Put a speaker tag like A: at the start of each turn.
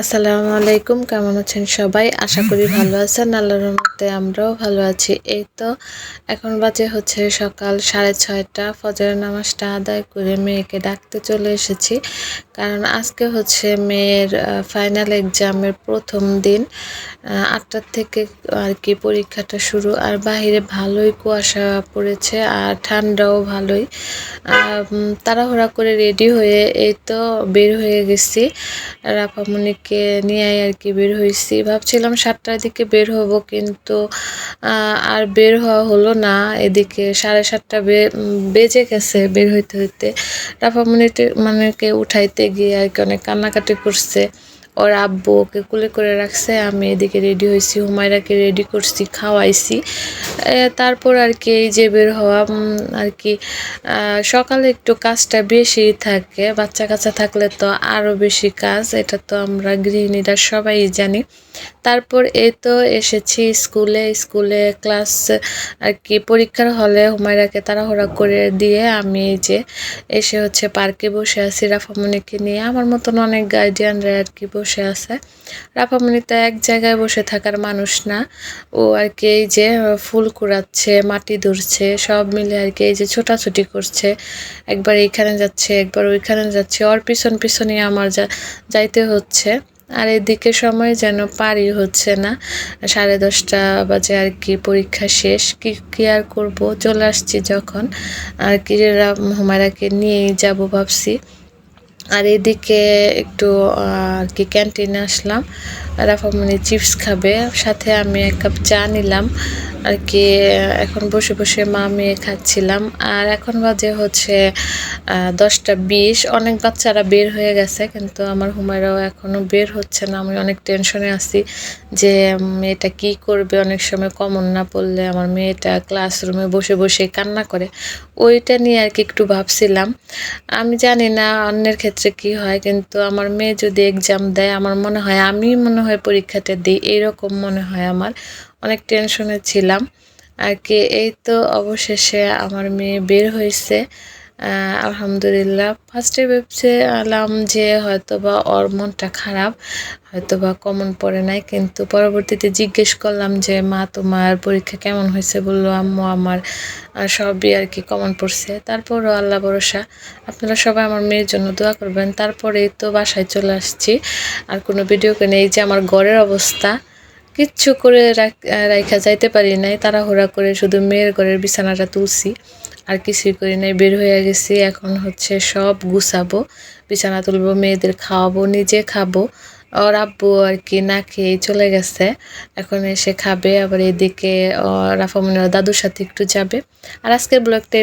A: আসসালামু আলাইকুম, কেমন আছেন সবাই? আশা করি ভালো আছেন। আল্লাহর রহমতে আমরাও ভালো আছি। এই তো এখন বাজে হচ্ছে সকাল 6:30। ফজরের নামাজটা আদায় করে মেয়েকে ডাকতে চলে এসেছি। কারণ আজকে হচ্ছে মেয়ের ফাইনাল এক্সামের প্রথম দিন। 8টার থেকে আর কি পরীক্ষাটা শুরু। আর বাহিরে ভালোই কুয়াশা পড়েছে আর ঠান্ডাও ভালোই। তাড়াহুড়া করে রেডি হয়ে এই তো বের হয়ে গেছি। রাফামণিকে নিয়ে আর কি বের হয়েছি। ভাবছিলাম 7টার দিকে বের হব, কিন্তু আর বের হওয়া হলো না। এদিকে 7:30 বেজে গেছে বের হইতে হইতে। রাফামণিকে উঠাইতে গিয়ে আর কি অনেক কান্নাকাটি করছে। ওর আব্বু ওকে কুলে করে রাখছে। আমি এদিকে রেডি হয়েছি, হুমায়রাকে রেডি করছি, খাওয়াইছি। তারপর আর কি এই যে বের হওয়া আর কি। সকালে একটু কাজটা বেশি থাকে, বাচ্চা কাচ্চা থাকলে তো আরও বেশি কাজ, এটা তো আমরা গৃহিণীরা সবাই জানি। তারপর এই তো এসেছি স্কুলে ক্লাস আর কি পরীক্ষার হলে হুমায়রাকে তাড়াহুড়া করে দিয়ে আমি এই যে এসে হচ্ছে পার্কে বসে আছি রাফামণিকে নিয়ে। আমার মতন অনেক গার্ডিয়ানরা আর কি বসে আছে। রাফামণি তো এক জায়গায় বসে থাকার মানুষ না, ও আর কি এই যে ফুল কুড়াচ্ছে, মাটি ধরছে, সব মিলে আর কি এই যে ছোটাছুটি করছে। একবার এইখানে যাচ্ছে, একবার ওইখানে যাচ্ছে, ওর পিছনই আমার যাইতে হচ্ছে। আর এদিকে সময় যেন পারই হচ্ছে না। 10:30 বাজে আর কি পরীক্ষা শেষ। কি আর করব, চলে আসছি যখন আর কি হুমায়রাকে নিয়েই যাব ভাবছি। আর এদিকে একটু আর কি ক্যান্টিনে আসলাম। রাফামণি চিপস খাবে, সাথে আমি 1 কাপ চা নিলাম আর কি। এখন বসে বসে মা মেয়ে খাচ্ছিলাম। আর এখন বাজে হচ্ছে 10:20। অনেক বাচ্চারা বের হয়ে গেছে, কিন্তু আমার হুমায়রাও এখনও বের হচ্ছে না। আমি অনেক টেনশনে আছি যে মেয়েটা কি করবে। অনেক সময় কমন না পড়লে আমার মেয়েটা ক্লাসরুমে বসে বসে কান্না করে, ওইটা নিয়ে আর কি একটু ভাবছিলাম। আমি জানি না অন্যের ক্ষেত্রে কি হয়, কিন্তু আমার মেয়ে যদি এক্সাম দেয় আমার মনে হয় আমি পরীক্ষাটা দিই, এইরকম মনে হয় আমার। অনেক টেনশনে ছিলাম আর কি। এই তো অবশেষে আমার মেয়ে বের হয়েছে, আলহামদুলিল্লাহ। ফার্স্টে ভাবছিলাম যে হয়তো বা ওর মনটা খারাপ, হয়তো বা কমন পড়ে নাই, কিন্তু পরবর্তীতে জিজ্ঞেস করলাম যে মা তোমার পরীক্ষা কেমন হয়েছে? বললো আম্মু আমার সবই আর কি কমন পড়ছে। তারপরও আল্লাহ ভরসা, আপনারা সবাই আমার মেয়ের জন্য দোয়া করবেন। তারপরেই তো বাসায় চলে আসছি, আর কোনো ভিডিও করে নেই। যে আমার ঘরের অবস্থা কিচ্ছু করে রাইখা যাইতে পারি নাই, তাড়াহুড়া করে শুধু মেয়ের ঘরের বিছানাটা তুলছি, আর কিছুই করি নাই। বের হয়ে গেছি, এখন হচ্ছে সব গুছাবো, বিছানা তুলবো, মেয়েদের খাওয়াবো, নিজে খাবো। ওর আব্বু আর কি না খেয়েই চলে গেছে, এখন এসে খাবে। আবার এদিকে রাফামণি দাদুর সাথে একটু যাবে। আর আজকের ব্লগটা